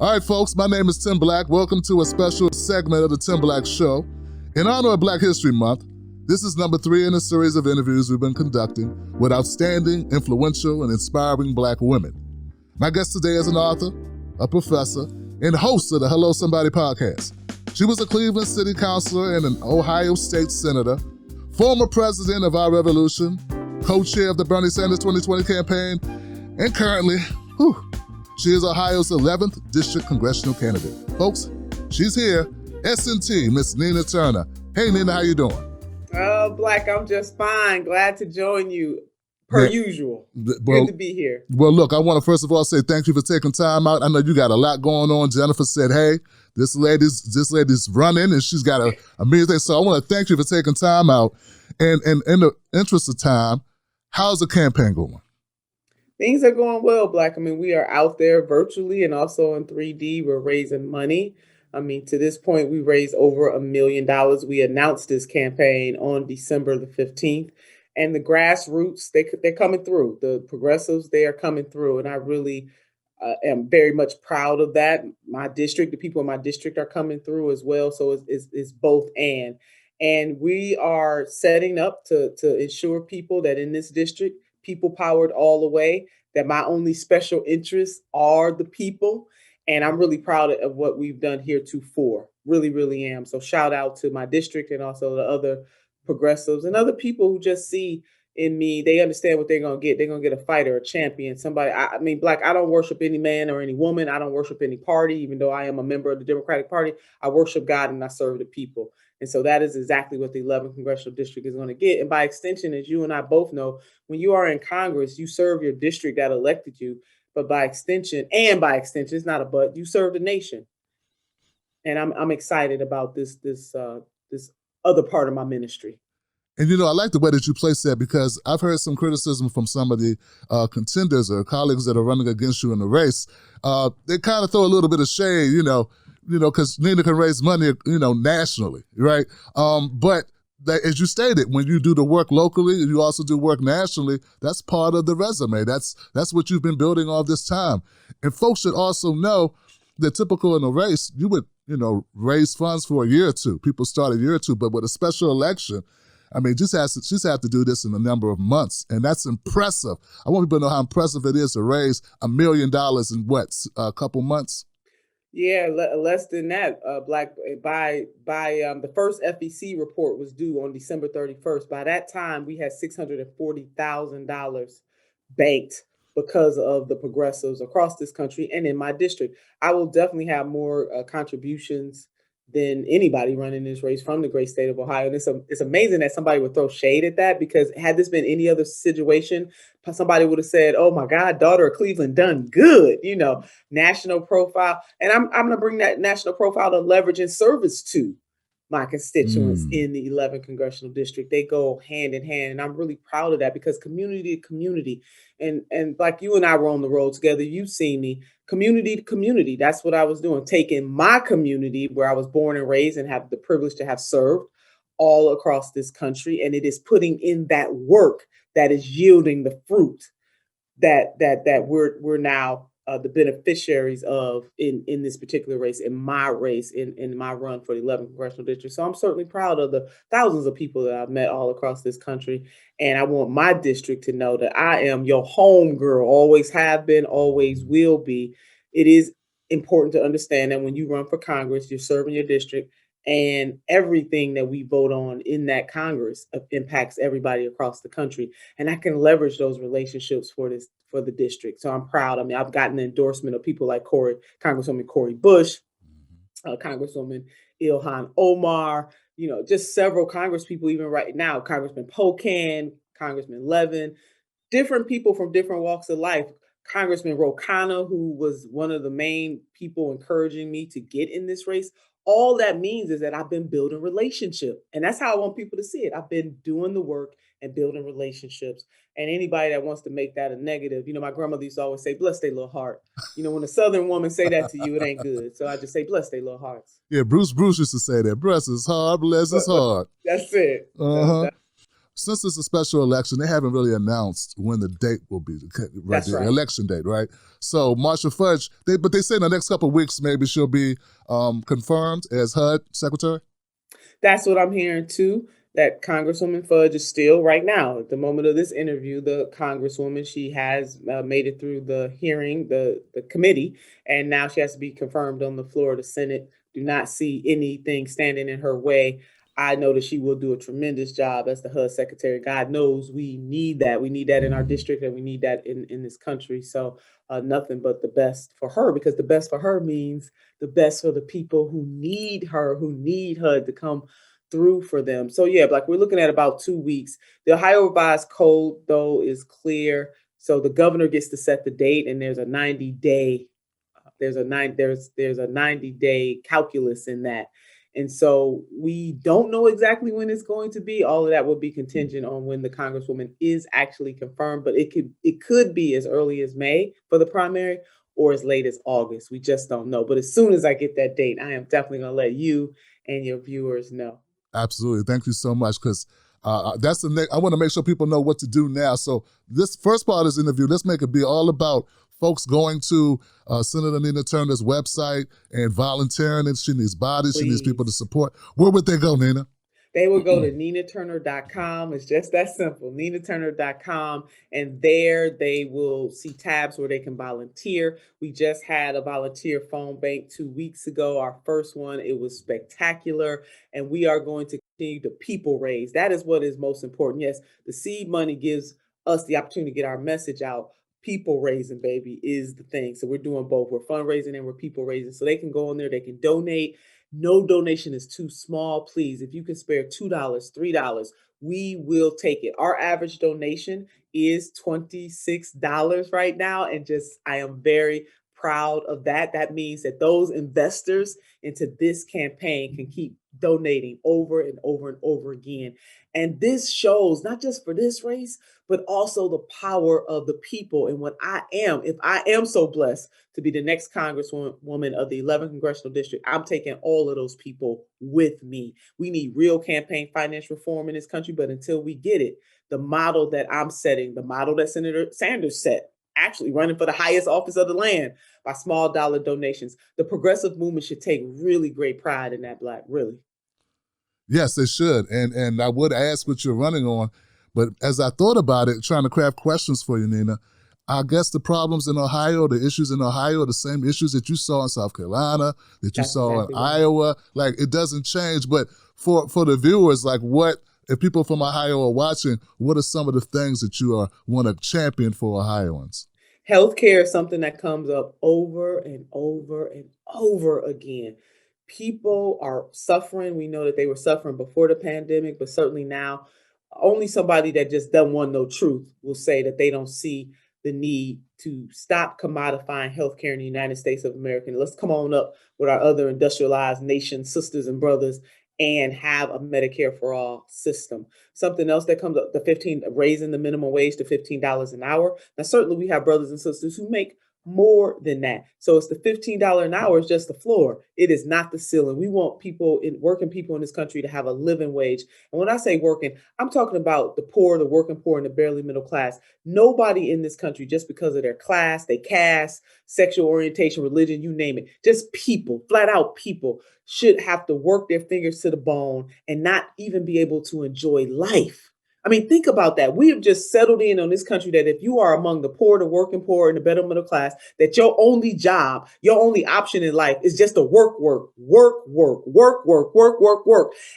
All right, folks, my name is Tim Black. Welcome to a special segment of the Tim Black Show. In honor of Black History Month, this is number 3 in a series of interviews we've been conducting with outstanding, influential, and inspiring Black women. My guest today is an author, a professor, and host of the Hello Somebody podcast. She was a Cleveland City Councilor and an Ohio State Senator, former president of Our Revolution, co-chair of the Bernie Sanders 2020 campaign, and currently, she is Ohio's 11th District Congressional candidate. Folks, she's here, S&T, Miss Nina Turner. Hey, Nina, how you doing? Oh, Black, I'm just fine. Glad to join you, per usual. Good to be here. Well, look, I want to first of all say thank you for taking time out. I know you got a lot going on. Jennifer said, hey, this lady's running and she's got a million things. So I want to thank you for taking time out. And in the interest of time, how's the campaign going? Things are going well, Black. I mean, we are out there virtually and also in 3D. We're raising money. I mean, to this point, we raised over $1 million. We announced this campaign on December the 15th. And the grassroots, they're coming through. The progressives, they are coming through. And I really am very much proud of that. My district, the people in my district are coming through as well. So it's both and. And we are setting up to ensure people that in this district, people powered all the way, that my only special interests are the people. And I'm really proud of what we've done heretofore. Really, really am. So shout out to my district and also the other progressives and other people who just see in me, they understand what they're going to get. They're going to get a fighter, a champion, somebody. I mean, Black, I don't worship any man or any woman. I don't worship any party, even though I am a member of the Democratic Party. I worship God and I serve the people. And so that is exactly what the 11th Congressional District is going to get. And by extension, as you and I both know, when you are in Congress, you serve your district that elected you. But by extension, it's not a but, you serve the nation. And I'm excited about this other part of my ministry. And, I like the way that you place that because I've heard some criticism from some of the contenders or colleagues that are running against you in the race. They kind of throw a little bit of shade, because Nina can raise money, nationally, right? But as you stated, when you do the work locally, you also do work nationally. That's part of the resume. That's what you've been building all this time. And folks should also know that typical in a race, you would, raise funds for a year or two. People start a year or two, but with a special election, I mean, just have to do this in a number of months, and that's impressive. I want people to know how impressive it is to raise $1 million in a couple months. Yeah, less than that. Black by the first FEC report was due on December 31st. By that time, we had $640,000 banked because of the progressives across this country and in my district. I will definitely have more contributions than anybody running this race from the great state of Ohio. And it's amazing that somebody would throw shade at that, because had this been any other situation, somebody would have said, oh my God, daughter of Cleveland done good, national profile. And I'm going to bring that national profile to leverage in service to my constituents in the 11th Congressional District. They go hand in hand. And I'm really proud of that, because community to community, and like you and I were on the road together, you've seen me, community to community. That's what I was doing, taking my community where I was born and raised and have the privilege to have served all across this country. And it is putting in that work that is yielding the fruit that we're now the beneficiaries of in this particular race, in my run for the 11th Congressional District. So I'm certainly proud of the thousands of people that I've met all across this country. And I want my district to know that I am your home girl, always have been, always will be. It is important to understand that when you run for Congress, you're serving your district, and everything that we vote on in that Congress impacts everybody across the country. And I can leverage those relationships for the district. So I'm proud. I mean, I've gotten the endorsement of people like Congresswoman Cori Bush, Congresswoman Ilhan Omar, just several Congress people, even right now, Congressman Pocan, Congressman Levin, different people from different walks of life. Congressman Rokana, who was one of the main people encouraging me to get in this race. All that means is that I've been building relationship. And that's how I want people to see it. I've been doing the work and building relationships. And anybody that wants to make that a negative, my grandmother used to always say, bless their little heart. When a Southern woman say that to you, it ain't good. So I just say, bless their little hearts. Yeah, Bruce used to say that. Bless his heart, bless his heart. That's it. Uh-huh. since it's a special election, they haven't really announced when the date will be, right? That's The right. election date, right? So Marcia Fudge, but they say in the next couple of weeks maybe she'll be confirmed as HUD secretary. That's what I'm hearing too. That Congresswoman Fudge is still right now at the moment of this interview. The Congresswoman, she has made it through the hearing, the committee, and now she has to be confirmed on the floor of the Senate. Do not see anything standing in her way. I know that she will do a tremendous job as the HUD secretary. God knows we need that. We need that in our district, and we need that in this country. So nothing but the best for her, because the best for her means the best for the people who need her, who need HUD to come through for them. So yeah, like we're looking at about 2 weeks. The Ohio Revised Code, though, is clear. So the governor gets to set the date, and there's a 90-day there's a 90-day calculus in that. And so we don't know exactly when it's going to be. All of that will be contingent on when the Congresswoman is actually confirmed, but it could be as early as May for the primary or as late as August. We just don't know. But as soon as I get that date, I am definitely going to let you and your viewers know. Absolutely. Thank you so much, because that's the next. I want to make sure people know what to do now. So this first part of this interview, let's make it be all about folks going to Senator Nina Turner's website and volunteering. And she needs bodies. She needs people to support. Where would they go, Nina? They will go to ninaturner.com. It's just that simple, ninaturner.com. And there they will see tabs where they can volunteer. We just had a volunteer phone bank 2 weeks ago, our first one. It was spectacular. And we are going to continue to people raise. That is what is most important. Yes, the seed money gives us the opportunity to get our message out. People raising, baby, is the thing. So we're doing both. We're fundraising and we're people raising. So they can go in there, they can donate. No donation is too small. Please, if you can spare $2, $3, we will take it. Our average donation is $26 right now. And just, I am very proud of that. That means that those investors into this campaign can keep donating over and over and over again. And this shows not just for this race, but also the power of the people. And if I am so blessed to be the next Congresswoman of the 11th Congressional District, I'm taking all of those people with me. We need real campaign finance reform in this country, but until we get it, the model that I'm setting, the model that Senator Sanders set, actually running for the highest office of the land by small dollar donations, the progressive movement should take really great pride in that, Black, really. Yes, they should. And I would ask what you're running on. But as I thought about it, trying to craft questions for you, Nina, I guess the problems in Ohio, the issues in Ohio are the same issues that you saw in South Carolina, that you saw in Iowa. Like, it doesn't change. But for the viewers, like, what, if people from Ohio are watching, what are some of the things that you want to champion for Ohioans? Healthcare is something that comes up over and over and over again. People are suffering. We know that they were suffering before the pandemic, but certainly now, only somebody that just doesn't want no truth will say that they don't see the need to stop commodifying healthcare in the United States of America. And let's come on up with our other industrialized nations, sisters and brothers, and have a Medicare for all system. Something else that comes up, raising the minimum wage to $15 an hour. Now, certainly we have brothers and sisters who make more than that. So it's the $15 an hour is just the floor. It is not the ceiling. We want working people in this country to have a living wage. And when I say working, I'm talking about the poor, the working poor, and the barely middle class. Nobody in this country, just because of their class, their caste, sexual orientation, religion, you name it, just people, flat out people, should have to work their fingers to the bone and not even be able to enjoy life. I mean, think about that. We have just settled in on this country that if you are among the poor, the working poor, and the better middle class, that your only job, your only option in life is just to work,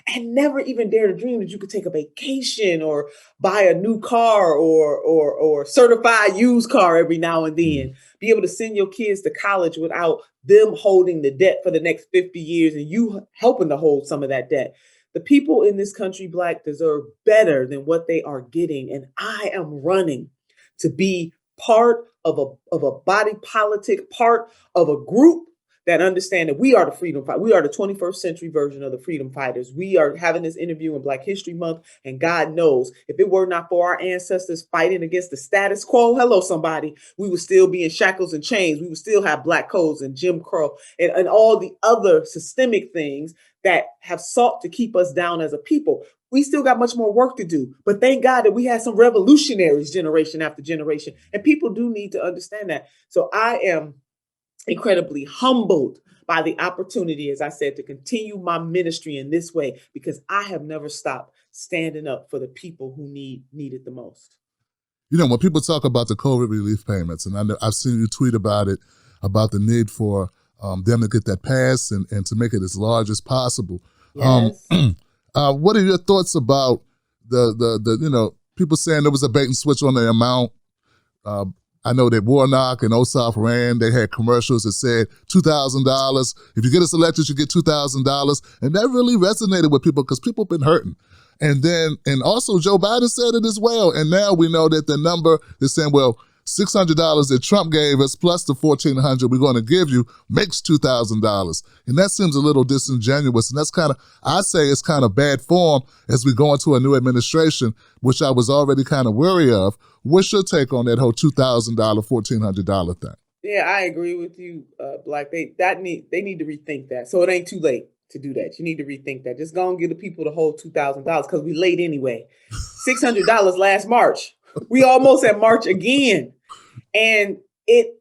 and never even dare to dream that you could take a vacation or buy a new car or certified used car every now and then. Be able to send your kids to college without them holding the debt for the next 50 years and you helping to hold some of that debt. The people in this country, Black, deserve better than what they are getting. And I am running to be part of a body politic, part of a group that understand that we are the freedom fight. We are the 21st century version of the freedom fighters. We are having this interview in Black History Month, and God knows if it were not for our ancestors fighting against the status quo, hello somebody, we would still be in shackles and chains. We would still have Black codes and Jim Crow and all the other systemic things that have sought to keep us down as a people. We still got much more work to do. But thank God that we had some revolutionaries generation after generation. And people do need to understand that. So I am incredibly humbled by the opportunity, as I said, to continue my ministry in this way, because I have never stopped standing up for the people who need it the most. You know, when people talk about the COVID relief payments, and I know I've seen you tweet about it, about the need for them to get that passed and to make it as large as possible. Yes. What are your thoughts about the you know, people saying there was a bait and switch on the amount? I know that Warnock and Ossoff ran, they had commercials that said $2,000. If you get us elected, you get $2,000. And that really resonated with people because people have been hurting. And also Joe Biden said it as well. And now we know that the number is saying, well, $600 that Trump gave us plus the $1,400 we're going to give you makes $2,000. And that seems a little disingenuous. And that's kind of, I say it's kind of bad form as we go into a new administration, which I was already kind of wary of. What's your take on that whole $2,000, $1,400 thing? Yeah, I agree with you, Black. They need to rethink that. So it ain't too late to do that. You need to rethink that. Just go and give the people the whole $2,000 because we late anyway. $600 last March. We almost at March again. And it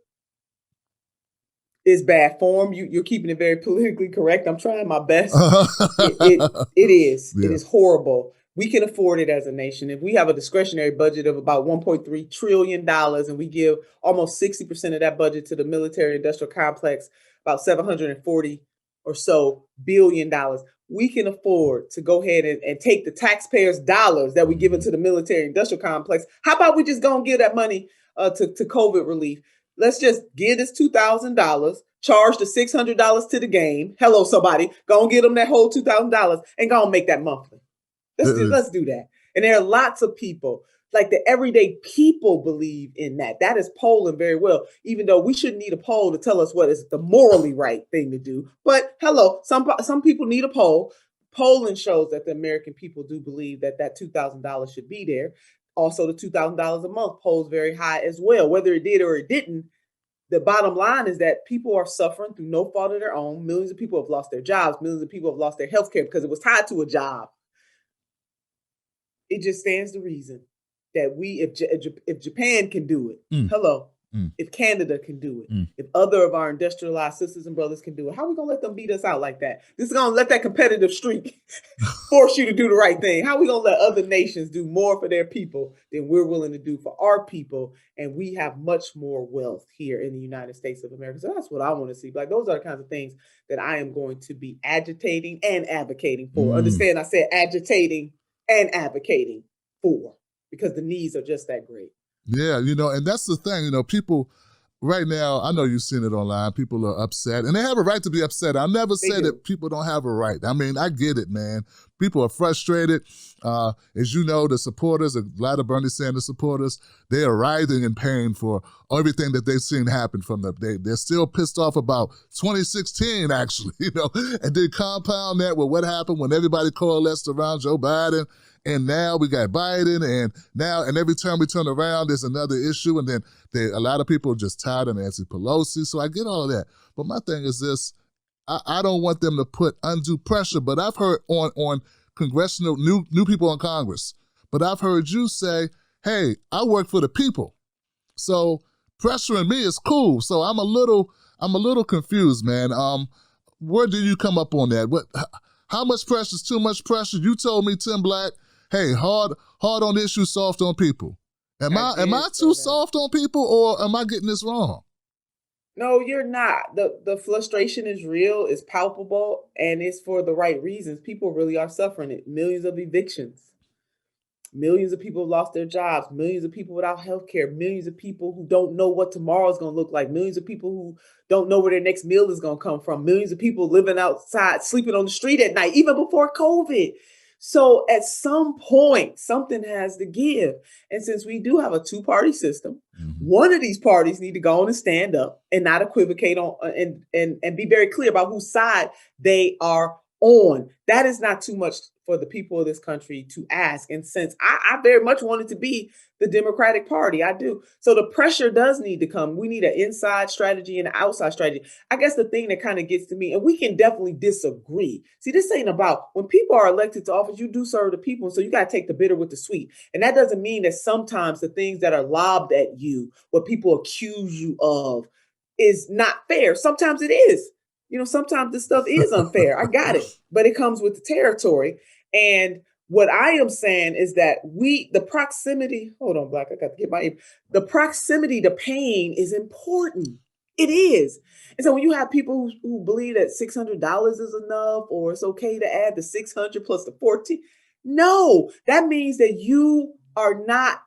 is bad form. You're keeping it very politically correct. I'm trying my best. It is. Yeah. It is horrible. We can afford it as a nation. If we have a discretionary budget of about $1.3 trillion and we give almost 60% of that budget to the military industrial complex, about $740 or so billion, we can afford to go ahead and take the taxpayers' dollars that we give into the military industrial complex. How about we just go and give that money to COVID relief? Let's just give this $2,000, charge the $600 to the game. Hello, somebody. Go and give them that whole $2,000 and go and make that monthly. Let's do that. And there are lots of people, like the everyday people, believe in that. That is polling very well, even though we shouldn't need a poll to tell us what is the morally right thing to do. But hello, some people need a poll. Polling shows that the American people do believe that $2,000 should be there. Also, the $2,000 a month polls very high as well. Whether it did or it didn't, the bottom line is that people are suffering through no fault of their own. Millions of people have lost their jobs. Millions of people have lost their health care because it was tied to a job. It just stands to reason that if Japan can do it, if Canada can do it, if other of our industrialized sisters and brothers can do it, how are we going to let them beat us out like that? This is going to let that competitive streak force you to do the right thing. How are we going to let other nations do more for their people than we're willing to do for our people? And we have much more wealth here in the United States of America. So that's what I want to see. Like, those are the kinds of things that I am going to be agitating and advocating for. Understand, I said agitating and advocating for, because the needs are just that great. Yeah, you know, and that's the thing, you know, people right now, I know you've seen it online, people are upset, and they have a right to be upset. I never said that people don't have a right. I mean, I get it, man. People are frustrated. As you know, the supporters, a lot of Bernie Sanders supporters, they are writhing in pain for everything that they've seen happen from them. They're still pissed off about 2016, actually, you know, and then compound that with what happened when everybody coalesced around Joe Biden. And now we got Biden, and every time we turn around, there's another issue. And then a lot of people are just tired of Nancy Pelosi. So I get all of that. But my thing is this, I don't want them to put undue pressure, but I've heard on Congressional, new people in Congress, but I've heard you say, hey, I work for the people. So pressuring me is cool. So I'm a little confused, man. Where do you come up on that? How much pressure is too much pressure? You told me, Tim Black, hey, hard on issues, soft on people. Am I too soft on people, or am I getting this wrong? No, you're not. The frustration is real, it's palpable, and it's for the right reasons. People really are suffering it. Millions of evictions. Millions of people have lost their jobs. Millions of people without health care. Millions of people who don't know what tomorrow is going to look like. Millions of people who don't know where their next meal is going to come from. Millions of people living outside, sleeping on the street at night, even before COVID. So at some point, something has to give. And since we do have a two-party system, one of these parties need to go on and stand up and not equivocate on and be very clear about whose side they are on. That is not too much for the people of this country to ask. And since I very much wanted to be the Democratic Party, I do. So the pressure does need to come. We need an inside strategy and an outside strategy. I guess the thing that kind of gets to me, and we can definitely disagree. See, this ain't about when people are elected to office, you do serve the people. So you got to take the bitter with the sweet. And that doesn't mean that sometimes the things that are lobbed at you, what people accuse you of, is not fair. Sometimes it is. Sometimes this stuff is unfair. I got it. But it comes with the territory. And what I am saying is that the proximity, hold on, Black, I got to get the proximity to pain is important. It is. And so when you have people who believe that $600 is enough, or it's okay to add the 600 plus the 14, no, that means that you are not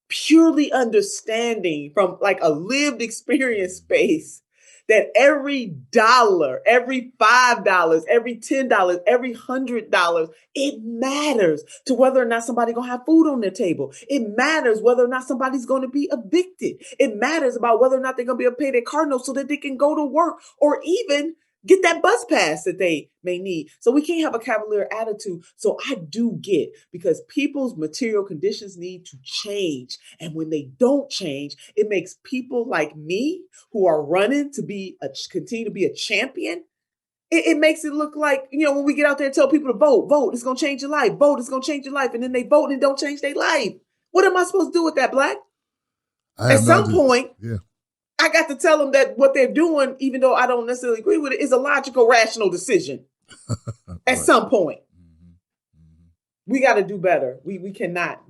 purely understanding from like a lived experience space that every dollar, every $5, every $10, every $100, it matters to whether or not somebody's gonna have food on their table. It matters whether or not somebody's gonna be evicted. It matters about whether or not they're gonna be able to pay their car notes so that they can go to work or even get that bus pass that they may need. So we can't have a cavalier attitude. So I do get, because people's material conditions need to change. And when they don't change, it makes people like me who are running to continue to be a champion. It makes it look like, when we get out there and tell people to vote, it's going to change your life. Vote, it's going to change your life. And then they vote and don't change their life. What am I supposed to do with that, Black? At some point, I got to tell them that what they're doing, even though I don't necessarily agree with it, is a logical, rational decision. At some point, we got to do better. We cannot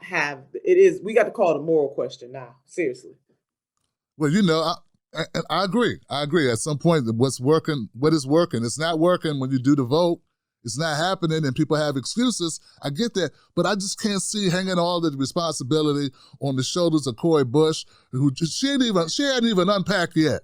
have it. We got to call it a moral question now. Seriously. Well, I agree. At some point, what is working? It's not working when you do the vote. It's not happening, and people have excuses. I get that, but I just can't see hanging all the responsibility on the shoulders of Cori Bush, who she hadn't even unpacked yet.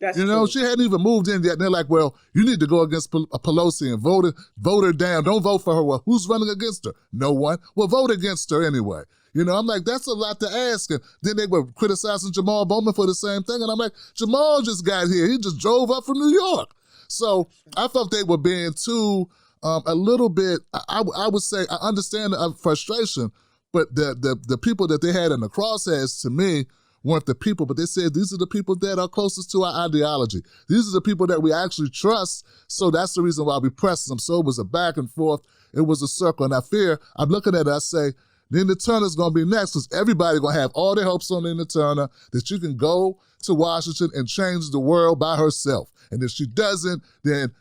That's true. She hadn't even moved in yet. And they're like, well, you need to go against Pelosi and vote her down. Don't vote for her. Well, who's running against her? No one. Well, vote against her anyway. I'm like, that's a lot to ask. And then they were criticizing Jamal Bowman for the same thing. And I'm like, Jamal just got here. He just drove up from New York. So I felt they were being too, a little bit, I would say, I understand the frustration, but the people that they had in the crosshairs, to me, weren't the people, but they said these are the people that are closest to our ideology. These are the people that we actually trust, so that's the reason why we pressed them. So it was a back and forth. It was a circle. And I'm looking at it, I say, Nina Turner's going to be next, because everybody's going to have all their hopes on Nina Turner, that you can go to Washington and change the world by herself. And if she doesn't, then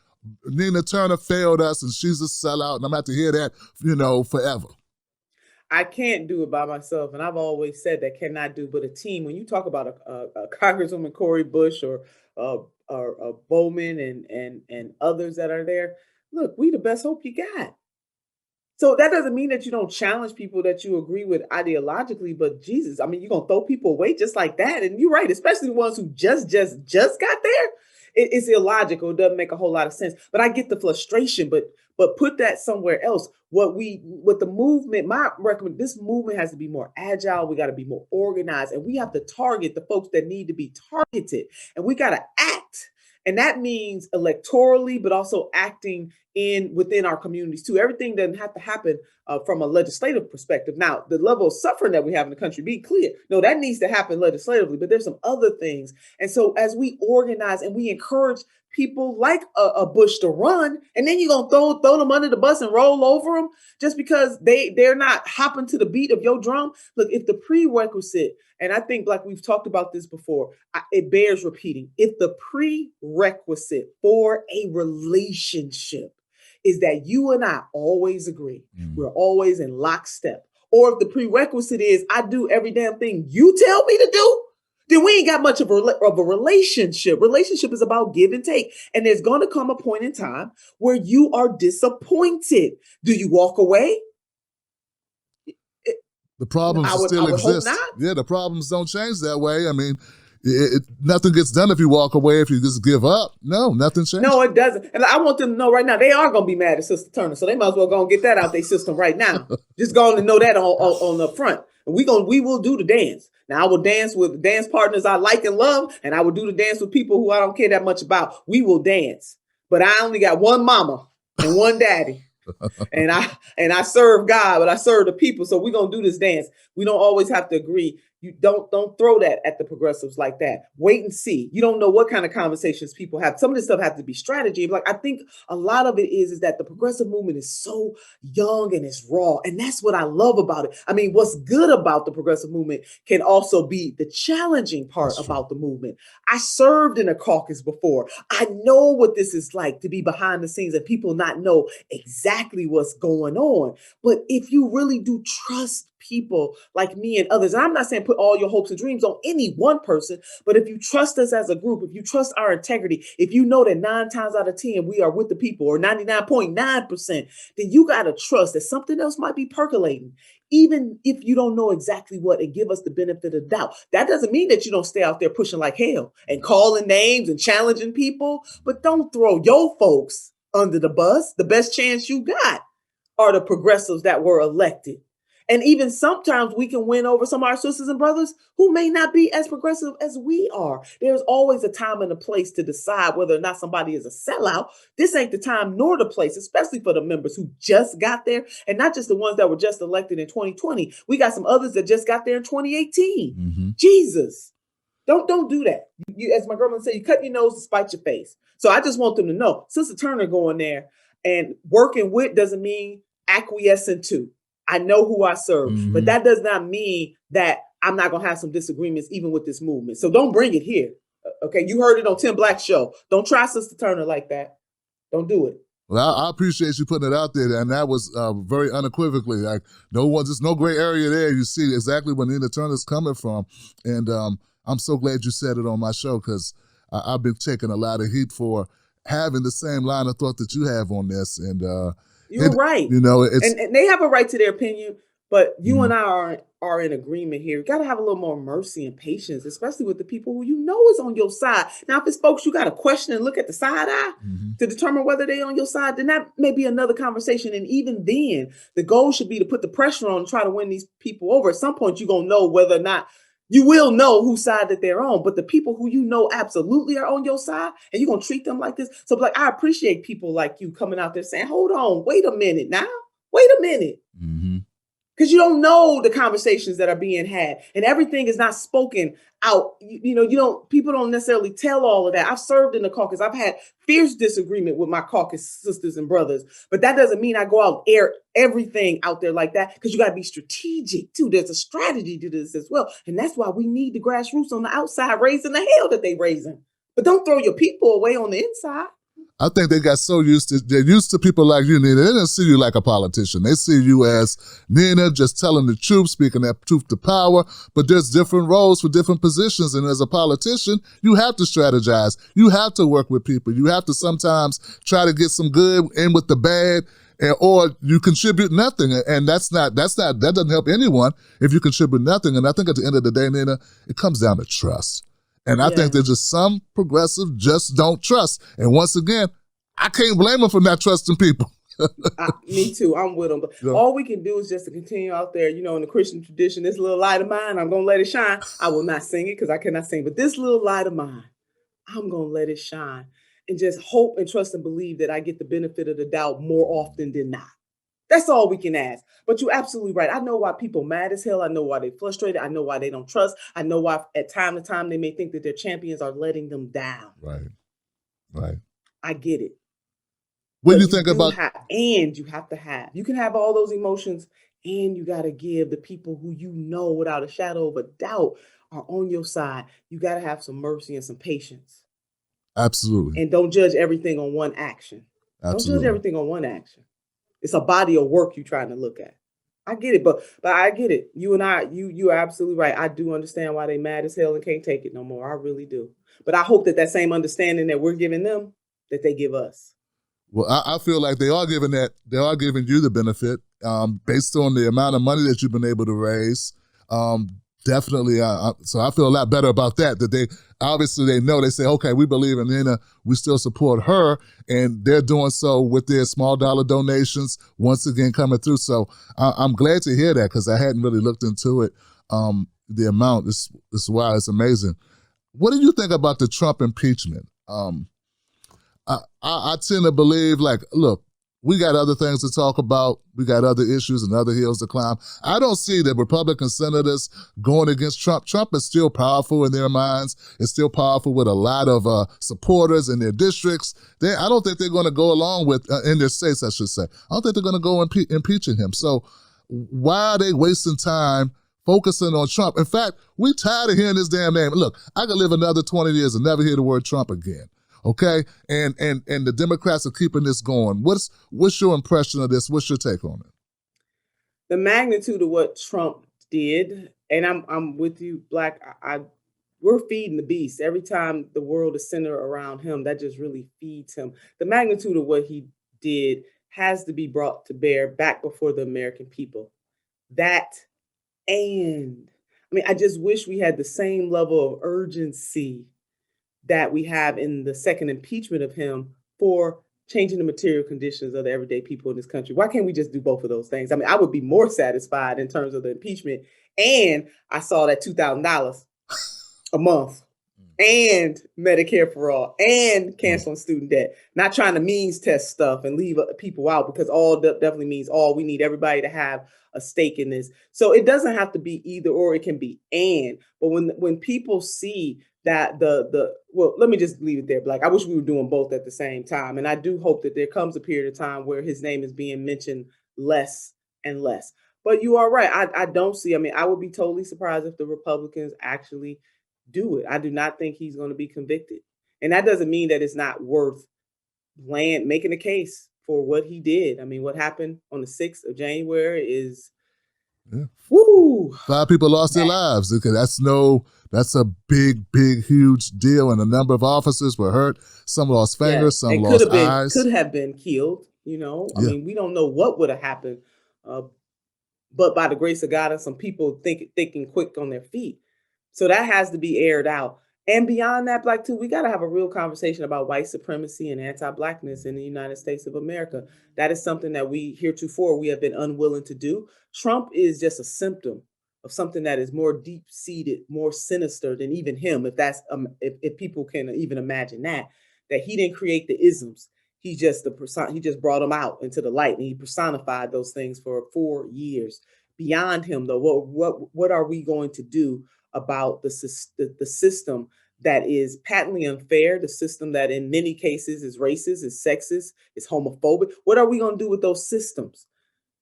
Nina Turner failed us and she's a sellout, and I'm going to have to hear that, forever. I can't do it by myself, and I've always said that cannot do but a team. When you talk about a Congresswoman Cori Bush or Bowman and others that are there, look, we the best hope you got. So that doesn't mean that you don't challenge people that you agree with ideologically, but Jesus, I mean, you're gonna throw people away just like that, and you're right, especially the ones who just got there. It's illogical. It doesn't make a whole lot of sense. But I get the frustration. But put that somewhere else. What the movement, this movement has to be more agile. We got to be more organized, and we have to target the folks that need to be targeted, and we got to act. And that means electorally, but also acting within our communities too. Everything doesn't have to happen from a legislative perspective. Now, the level of suffering that we have in the country, be clear. No, that needs to happen legislatively, but there's some other things. And so as we organize and we encourage people like a Bush to run, and then you're going to throw them under the bus and roll over them just because they're not hopping to the beat of your drum. Look, if the prerequisite, and I think like we've talked about this before, it bears repeating. If the prerequisite for a relationship is that you and I always agree, we're always in lockstep, or if the prerequisite is I do every damn thing you tell me to do, then we ain't got much of a relationship. Relationship is about give and take. And there's going to come a point in time where you are disappointed. Do you walk away? The problems still exist. Yeah, the problems don't change that way. I mean, nothing gets done if you walk away, if you just give up. No, nothing changes. No, it doesn't. And I want them to know right now, they are going to be mad at Sister Turner. So they might as well go and get that out their system right now. Just go on and know that on the front. And we will do the dance. Now, I will dance with dance partners I like and love, and I will do the dance with people who I don't care that much about. We will dance. but I only got one mama and one daddy. And I serve God, but I serve the people. So we're gonna do this dance. We don't always have to agree. You don't throw that at the progressives like that. Wait and see. You don't know what kind of conversations people have. Some of this stuff has to be strategy. Like I think a lot of it is that the progressive movement is so young and it's raw. And that's what I love about it. I mean, what's good about the progressive movement can also be the challenging part about the movement. I served in a caucus before. I know what this is like to be behind the scenes and people not know exactly what's going on. But if you really do trust people like me and others, and I'm not saying put all your hopes and dreams on any one person, but if you trust us as a group, if you trust our integrity, if you know that 9 times out of 10 we are with the people, or 99.9%, then you got to trust that something else might be percolating, even if you don't know exactly what, and give us the benefit of doubt. That doesn't mean that you don't stay out there pushing like hell and calling names and challenging people, but don't throw your folks under the bus. The best chance you got are the progressives that were elected. And even sometimes we can win over some of our sisters and brothers who may not be as progressive as we are. There's always a time and a place to decide whether or not somebody is a sellout. This ain't the time nor the place, especially for the members who just got there, and not just the ones that were just elected in 2020. We got some others that just got there in 2018. Mm-hmm. Jesus. Don't do that. You, as my grandmother said, you cut your nose to spite your face. So I just want them to know, Sister Turner going there and working with doesn't mean acquiescing to. I know who I serve, but that does not mean that I'm not going to have some disagreements even with this movement. So don't bring it here. Okay, you heard it on Tim Black's show. Don't try Sister Turner like that. Don't do it. Well, I appreciate you putting it out there, and that was very unequivocally. Like, there's no gray area there. You see exactly where Nina Turner's coming from, and I'm so glad you said it on my show, because I've been taking a lot of heat for having the same line of thought that you have on this, and you're right. You know, and they have a right to their opinion, but you and I are in agreement here. You got to have a little more mercy and patience, especially with the people who you know is on your side. Now, if it's folks you got to question and look at the side eye to determine whether they're on your side, then that may be another conversation. And even then, the goal should be to put the pressure on and try to win these people over. At some point, you're going to know whether or not you will know whose side that they're on, but the people who you know absolutely are on your side, and you're going to treat them like this. So like, I appreciate people like you coming out there saying, hold on, wait a minute now. Wait a minute. Because you don't know the conversations that are being had, and everything is not spoken out. People don't necessarily tell all of that. I've served in the caucus. I've had fierce disagreement with my caucus sisters and brothers, but that doesn't mean I go out and air everything out there like that, because you got to be strategic too. There's a strategy to this as well. And that's why we need the grassroots on the outside raising the hell that they raising. But don't throw your people away on the inside. I think they got so they're used to people like you, Nina. They don't see you like a politician. They see you as Nina, just telling the truth, speaking that truth to power. But there's different roles for different positions. And as a politician, you have to strategize. You have to work with people. You have to sometimes try to get some good in with the bad, or you contribute nothing. And that doesn't help anyone if you contribute nothing. And I think at the end of the day, Nina, it comes down to trust. And I think there's just some progressives just don't trust. And once again, I can't blame them for not trusting people. Me too. I'm with them. But all we can do is just to continue out there, in the Christian tradition, this little light of mine, I'm going to let it shine. I will not sing it because I cannot sing. But this little light of mine, I'm going to let it shine. And just hope and trust and believe that I get the benefit of the doubt more often than not. That's all we can ask. But you're absolutely right. I know why people mad as hell. I know why they're frustrated. I know why they don't trust. I know why at time to time they may think that their champions are letting them down. Right. I get it. What do you think about? And you have to have. You can have all those emotions, and you got to give the people who you know without a shadow of a doubt are on your side. You got to have some mercy and some patience. Absolutely. And don't judge everything on one action. Absolutely. Don't judge everything on one action. It's a body of work you're trying to look at. I get it, but I get it. You and I, you are absolutely right. I do understand why they mad as hell and can't take it no more. I really do. But I hope that same understanding that we're giving them, that they give us. Well, I feel like they are giving you the benefit based on the amount of money that you've been able to raise. Definitely. So I feel a lot better about that they obviously they know, they say, okay, we believe in Nina, we still support her, and they're doing so with their small dollar donations once again coming through. So I'm glad to hear that, because I hadn't really looked into it. The amount is wild. It's amazing. What do you think about the Trump impeachment? I tend to believe, like, look, we got other things to talk about. We got other issues and other hills to climb. I don't see the Republican senators going against Trump. Trump is still powerful in their minds. It's still powerful with a lot of supporters in their districts. I don't think they're going to go along with, in their states, I should say. I don't think they're going to go impeaching him. So why are they wasting time focusing on Trump? In fact, we tired of hearing this damn name. Look, I could live another 20 years and never hear the word Trump again. Okay, and the Democrats are keeping this going. What's your impression of this? What's your take on it? The magnitude of what Trump did, and I'm with you, Black. We're feeding the beast every time the world is centered around him. That just really feeds him. The magnitude of what he did has to be brought to bear back before the American people. That, and I mean, I just wish we had the same level of urgency that we have in the second impeachment of him for changing the material conditions of the everyday people in this country. Why can't we just do both of those things? I mean, I would be more satisfied in terms of the impeachment. And I saw that $2,000 a month and Medicare for all and canceling student debt, not trying to means test stuff and leave people out, because all definitely means all. We need everybody to have a stake in this. So it doesn't have to be either or, it can be and. But when people see that well, let me just leave it there, Black. I wish we were doing both at the same time. And I do hope that there comes a period of time where his name is being mentioned less and less. But you are right. I don't see, I mean, I would be totally surprised if the Republicans actually do it. I do not think he's going to be convicted. And that doesn't mean that it's not worth making a case for what he did. I mean, what happened on the 6th of January is, woo. 5 people lost their lives. Okay, that's a big, huge deal. And a number of officers were hurt. Some lost fingers, some lost eyes. Could have been killed, you know. I mean, we don't know what would have happened. But by the grace of God and some people thinking quick on their feet. So that has to be aired out. And beyond that, Black, too, we got to have a real conversation about white supremacy and anti-Blackness in the United States of America. That is something that we have been unwilling to do. Trump is just a symptom of something that is more deep-seated, more sinister than even him, if that's if people can even imagine that he didn't create the isms. He just brought them out into the light, and he personified those things for 4 years. Beyond him, though, what are we going to do about the system that is patently unfair, the system that in many cases is racist, is sexist, is homophobic? What are we going to do with those systems?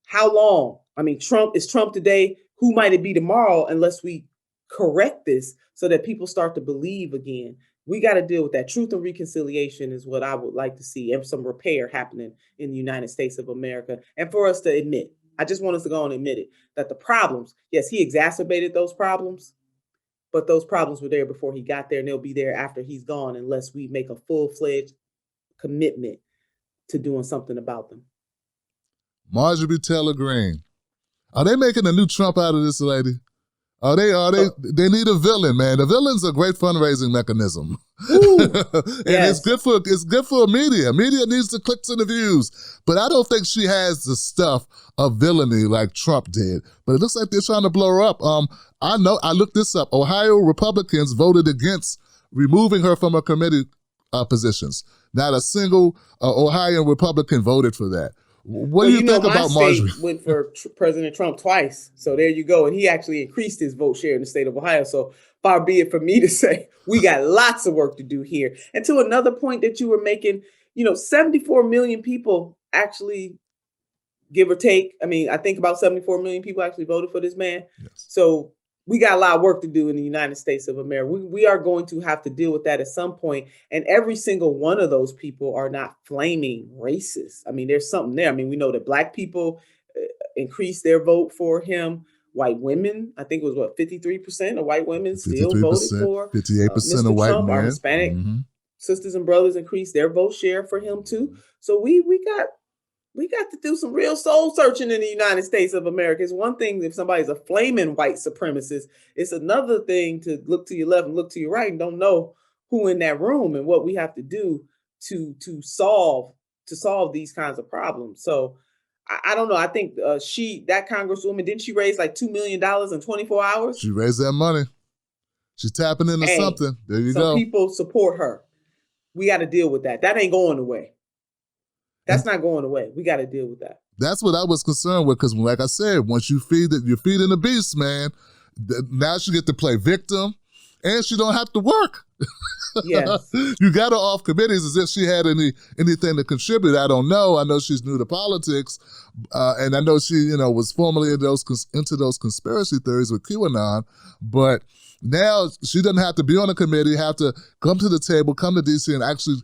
How long? I mean, Trump is Trump today. Who might it be tomorrow unless we correct this so that people start to believe again? We got to deal with that. Truth and reconciliation is what I would like to see, and some repair happening in the United States of America. And for us to admit, I just want us to go and admit it, that the problems, yes, he exacerbated those problems, but those problems were there before he got there, and they'll be there after he's gone unless we make a full-fledged commitment to doing something about them. Marjorie Taylor Greene. Are they making a new Trump out of this lady? They need a villain, man. The villain's a great fundraising mechanism. And yes. it's good for media. Media needs the clicks and the views. But I don't think she has the stuff of villainy like Trump did. But it looks like they're trying to blow her up. I looked this up. Ohio Republicans voted against removing her from her committee positions. Not a single Ohio Republican voted for that. What do you think about Marjorie? Went for President Trump twice. So there you go. And he actually increased his vote share in the state of Ohio. So far be it for me to say we got lots of work to do here. And to another point that you were making, 74 million people actually, give or take. I mean, I think about 74 million people actually voted for this man. Yes. So we got a lot of work to do in the United States of America. We are going to have to deal with that at some point. And every single one of those people are not flaming racist. I mean, there's something there. I mean, we know that Black people increased their vote for him. White women, I think it was 53% of white women still voted for 58% of white Trump. men. Our Hispanic sisters and brothers increased their vote share for him too. So we got to do some real soul searching in the United States of America. It's one thing if somebody's a flaming white supremacist. It's another thing to look to your left and look to your right and don't know who in that room and what we have to do to solve these kinds of problems. So I don't know. I think that Congresswoman, didn't she raise like $2 million in 24 hours? She raised that money. She's tapping into something. There you go. Some people support her. We got to deal with that. That ain't going away. That's not going away. We got to deal with that. That's what I was concerned with, because like I said, once you feed it, you're feeding the beast, man. Now she get to play victim, and she don't have to work. Yes. You got her off committees as if she had anything to contribute. I don't know. I know she's new to politics, and I know she, was formerly into those conspiracy theories with QAnon, but now she doesn't have to be on a committee, have to come to the table, come to DC and actually,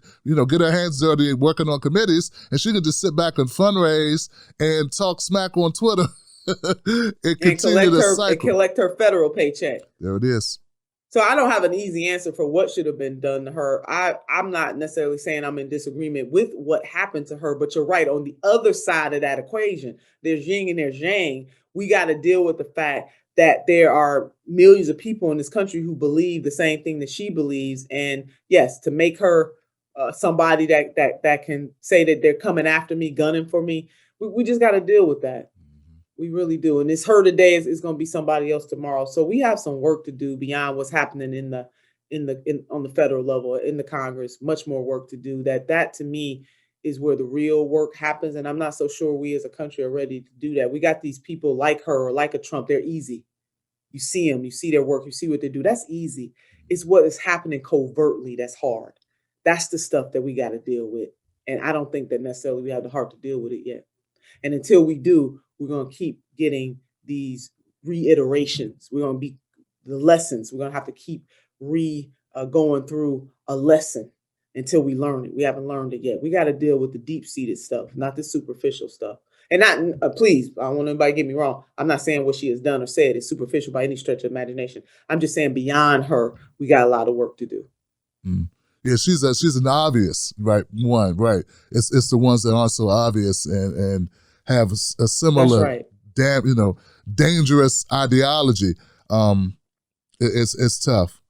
get her hands dirty working on committees, and she can just sit back and fundraise and talk smack on Twitter and continue the cycle. And collect her federal paycheck. There it is. So I don't have an easy answer for what should have been done to her. I'm not necessarily saying I'm in disagreement with what happened to her, but you're right. On the other side of that equation, there's yin and there's yang. We got to deal with the fact that there are millions of people in this country who believe the same thing that she believes. And yes, to make her somebody that can say that they're coming after me, gunning for me, we just got to deal with that. We really do. And it's her today is going to be somebody else tomorrow. So we have some work to do beyond what's happening on the federal level, in the Congress, much more work to do. That to me is where the real work happens. And I'm not so sure we as a country are ready to do that. We got these people like her or like a Trump. They're easy. You see them, you see their work, you see what they do. That's easy. It's what is happening covertly that's hard. That's the stuff that we got to deal with. And I don't think that necessarily we have the heart to deal with it yet. And until we do, we're going to keep getting these reiterations. We're going to be the lessons. We're going to have to keep going through a lesson until we learn it. We haven't learned it yet. We got to deal with the deep-seated stuff, not the superficial stuff. And not, please, I don't want anybody to get me wrong. I'm not saying what she has done or said is superficial by any stretch of imagination. I'm just saying beyond her, we got a lot of work to do. Mm. Yeah, she's an obvious, right? One, right. It's the ones that aren't so obvious and have a similar, dangerous ideology. It's tough.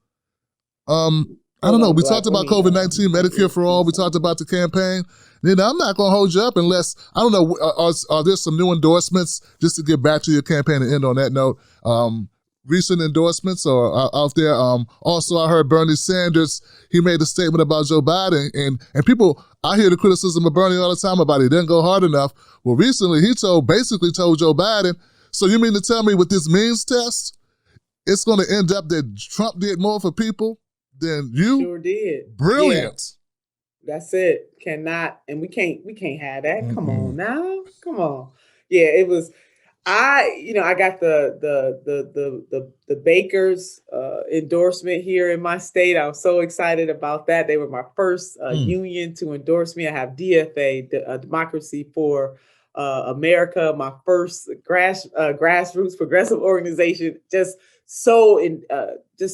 I don't know. We talked about COVID-19, Medicare for all. We talked about the campaign. I'm not going to hold you up unless, I don't know, are there some new endorsements, just to get back to your campaign and end on that note? Recent endorsements are out there. Also, I heard Bernie Sanders, he made a statement about Joe Biden, and people, I hear the criticism of Bernie all the time about he didn't go hard enough. Well, recently he basically told Joe Biden, so you mean to tell me with this means test, it's going to end up that Trump did more for people than you? Sure did. Brilliant. Yeah. That's it. Cannot, and we can't have that. Mm-hmm. Come on now. Come on. Yeah, it was. I got the bakers endorsement here in my state. I was so excited about that. They were my first union to endorse me. I have DFA, Democracy for America, my first grassroots progressive organization. Just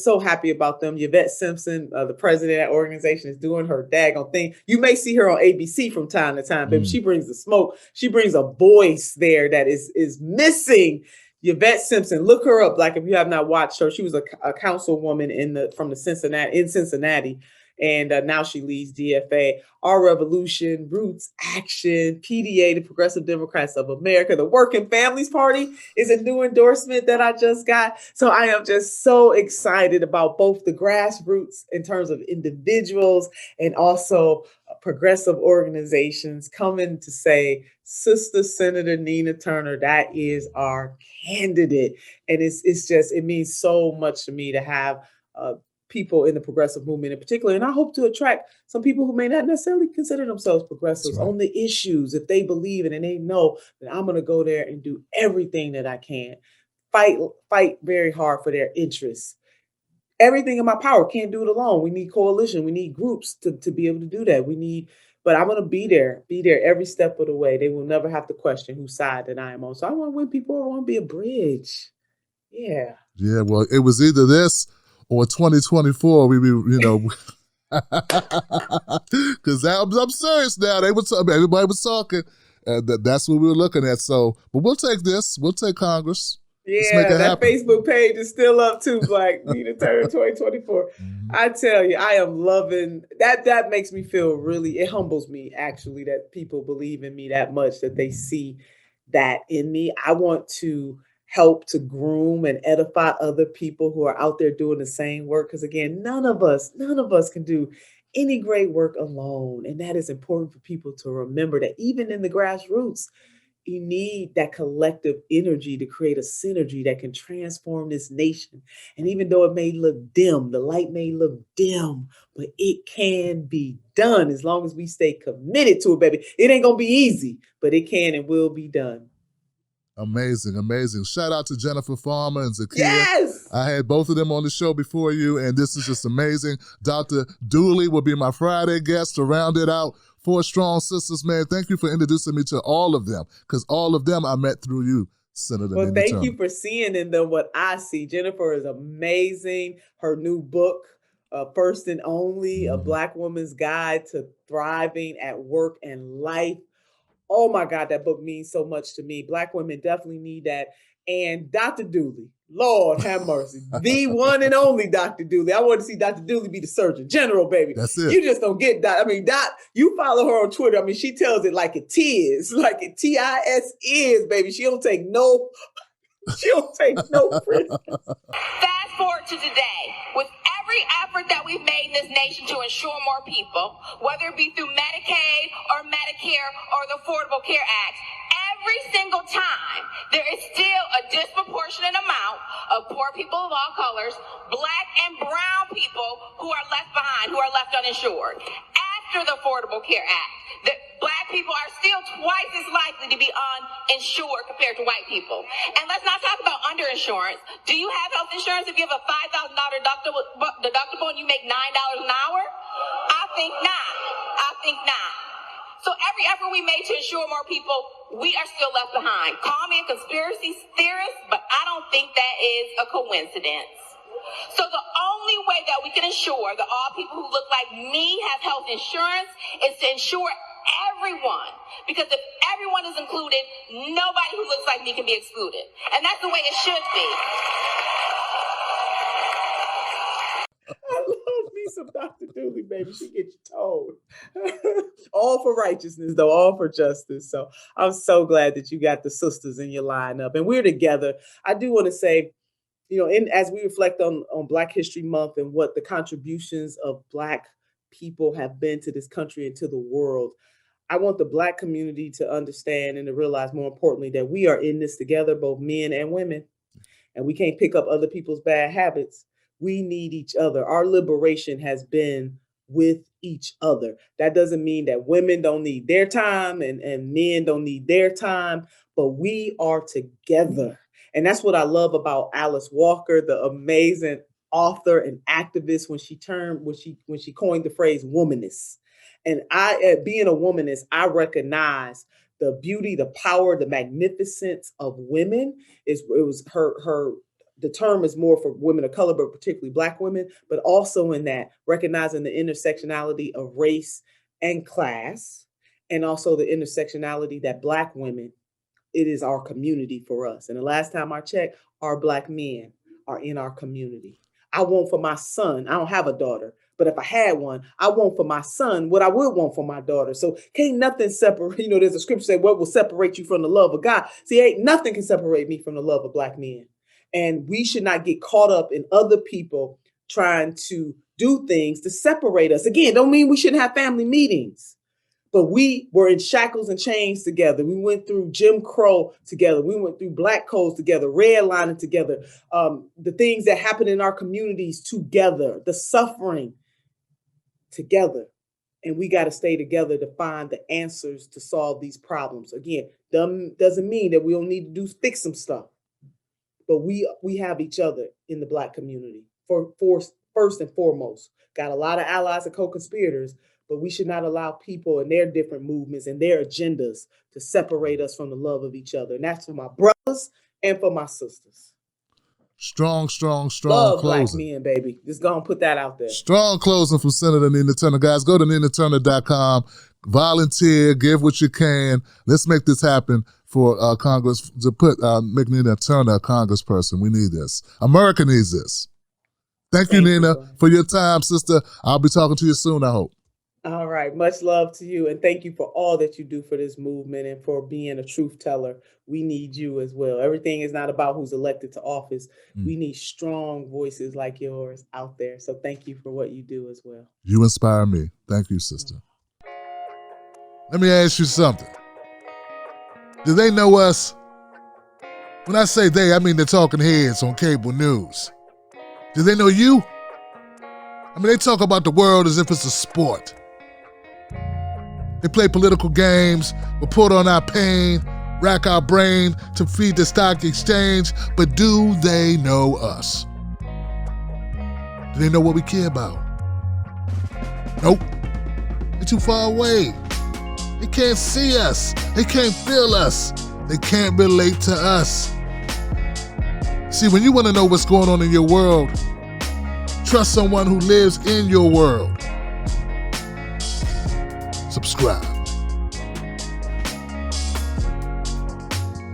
so happy about them. Yvette Simpson, the president of that organization, is doing her daggone thing. You may see her on ABC from time to time, but she brings the smoke. She brings a voice there that is missing. Yvette Simpson, look her up. Like if you have not watched her, she was a councilwoman from Cincinnati. And now she leads DFA, Our Revolution, Roots, Action, PDA, the Progressive Democrats of America. The Working Families Party is a new endorsement that I just got. So I am just so excited about both the grassroots in terms of individuals and also progressive organizations coming to say, Sister Senator Nina Turner, that is our candidate. And it means so much to me to have people in the progressive movement in particular. And I hope to attract some people who may not necessarily consider themselves progressives on the issues. If they believe it and they know that I'm going to go there and do everything that I can, fight very hard for their interests. Everything in my power. Can't do it alone. We need coalition. We need groups to be able to do that. But I'm going to be there every step of the way. They will never have to question whose side that I am on. So I want to win people. I want to be a bridge. Yeah. Yeah. Well, it was either this or 2024, because I'm serious now. Everybody was talking. That's what we were looking at. So, but we'll take this. We'll take Congress. Yeah, that happen. Facebook page is still up too, Black Nina Turner 2024. I tell you, I am loving that. That makes me feel it humbles me actually that people believe in me that much, that they see that in me. I want to help to groom and edify other people who are out there doing the same work. Because again, none of us can do any great work alone. And that is important for people to remember that even in the grassroots, you need that collective energy to create a synergy that can transform this nation. And even though it may look dim, the light may look dim, but it can be done as long as we stay committed to it, baby. It ain't gonna be easy, but it can and will be done. Amazing, amazing. Shout out to Jennifer Farmer and Zakia. Yes! I had both of them on the show before you, and this is just amazing. Dr. Dooley will be my Friday guest to round it out. 4 strong sisters, man. Thank you for introducing me to all of them, because all of them I met through you, Senator. Well, thank you for seeing in them what I see. Jennifer is amazing. Her new book, First and Only, A Black Woman's Guide to Thriving at Work and Life. Oh my God, that book means so much to me. Black women definitely need that. And Dr. Dooley, Lord have mercy, the one and only Dr. Dooley. I want to see Dr. Dooley be the Surgeon General, baby. That's it. You just don't get that. I mean, you follow her on Twitter. I mean, she tells it like it is, like it TIS is, baby. She don't take no prisoners. Fast forward to today, with every effort that we've made in this nation to ensure more people, whether it be through Medicaid or Medicare or the Affordable Care Act, every single time there is still a disproportionate amount of poor people of all colors, Black and brown people who are left behind, who are left uninsured. After the Affordable Care Act, Black people are still twice as likely to be uninsured compared to white people. And let's not talk about underinsurance. Do you have health insurance if you have a $5,000 deductible and you make $9 an hour? I think not. So every effort we made to insure more people, we are still left behind. Call me a conspiracy theorist, but I don't think that is a coincidence. So the only way that we can ensure that all people who look like me have health insurance is to ensure everyone. Because if everyone is included, nobody who looks like me can be excluded. And that's the way it should be. I love me some Dr. Dooley, baby. She gets you told. All for righteousness, though, all for justice. So I'm so glad that you got the sisters in your lineup. And we're together. I do want to say, as we reflect on Black History Month and what the contributions of Black people have been to this country and to the world, I want the Black community to understand and to realize, more importantly, that we are in this together, both men and women, and we can't pick up other people's bad habits. We need each other. Our liberation has been with each other. That doesn't mean that women don't need their time and men don't need their time, but we are together. And that's what I love about Alice Walker, the amazing author and activist, when she coined the phrase womanist. And being a womanist, I recognize the beauty, the power, the magnificence of women. The term is more for women of color, but particularly Black women, but also in that recognizing the intersectionality of race and class, and also the intersectionality that Black women, it is our community for us. And the last time I checked, our Black men are in our community. I want for my son, I don't have a daughter, but if I had one, I want for my son what I would want for my daughter. So can't nothing separate, there's a scripture say, what will separate you from the love of God? See, ain't nothing can separate me from the love of Black men. And we should not get caught up in other people trying to do things to separate us. Again, don't mean we shouldn't have family meetings, but we were in shackles and chains together. We went through Jim Crow together. We went through black codes together, redlining together, the things that happen in our communities together, the suffering together. And we got to stay together to find the answers to solve these problems. Again, doesn't mean that we don't need to fix some stuff. But we have each other in the Black community for first and foremost. Got a lot of allies and co-conspirators, but we should not allow people and their different movements and their agendas to separate us from the love of each other. And that's for my brothers and for my sisters. Strong love closing. Black men, baby. Just go and put that out there. Strong closing from Senator Nina Turner. Guys, go to ninaturner.com. Volunteer, give what you can. Let's make this happen for Congress to make Nina Turner a congressperson. We need this. America needs this. Thank you, Nina, for your time, sister. I'll be talking to you soon, I hope. All right. right. Much love to you. And thank you for all that you do for this movement and for being a truth teller. We need you as well. Everything is not about who's elected to office. We need strong voices like yours out there. So thank you for what you do as well. You inspire me. Thank you, sister. Let me ask you something. Do they know us? When I say they, I mean the talking heads on cable news. Do they know you? I mean, they talk about the world as if it's a sport. They play political games, report on our pain, rack our brain to feed the stock exchange, but do they know us? Do they know what we care about? Nope. They're too far away. They can't see us. They can't feel us. They can't relate to us. See, when you want to know what's going on in your world, trust someone who lives in your world. Subscribe.